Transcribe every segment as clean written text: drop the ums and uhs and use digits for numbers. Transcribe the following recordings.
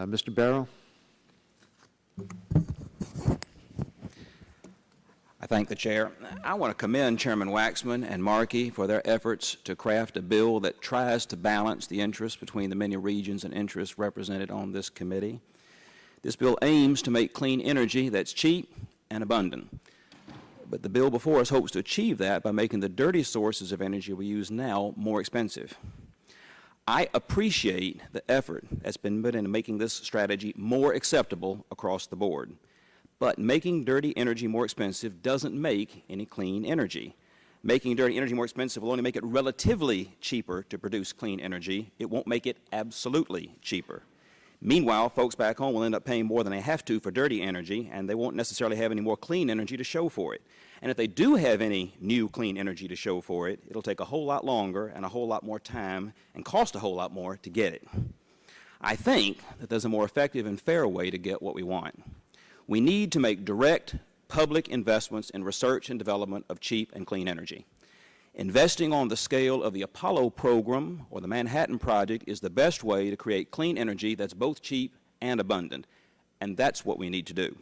Mr. Barrow. I thank the Chair. I want to commend Chairman Waxman and Markey for their efforts to craft a bill that tries to balance the interests between the many regions and interests represented on this committee. This bill aims to make clean energy that's cheap and abundant. But the bill before us hopes to achieve that by making the dirty sources of energy we use now more expensive. I appreciate the effort that's been put into making this strategy more acceptable across the board. But making dirty energy more expensive doesn't make any clean energy. Making dirty energy more expensive will only make it relatively cheaper to produce clean energy. It won't make it absolutely cheaper. Meanwhile, folks back home will end up paying more than they have to for dirty energy, and they won't necessarily have any more clean energy to show for it. And if they do have any new clean energy to show for it, it'll take a whole lot longer and a whole lot more time and cost a whole lot more to get it. I think that there's a more effective and fair way to get what we want. We need to make direct public investments in research and development of cheap and clean energy. Investing on the scale of the Apollo program or the Manhattan Project is the best way to create clean energy that's both cheap and abundant, and that's what we need to do.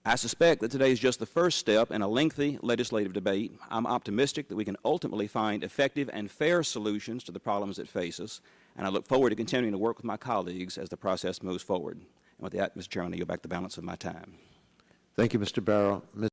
I suspect that today is just the first step in a lengthy legislative debate. I'm optimistic that we can ultimately find effective and fair solutions to the problems that face us, and I look forward to continuing to work with my colleagues as the process moves forward. And with that, Mr. Chairman, I yield back the balance of my time. Thank you, Mr. Barrow.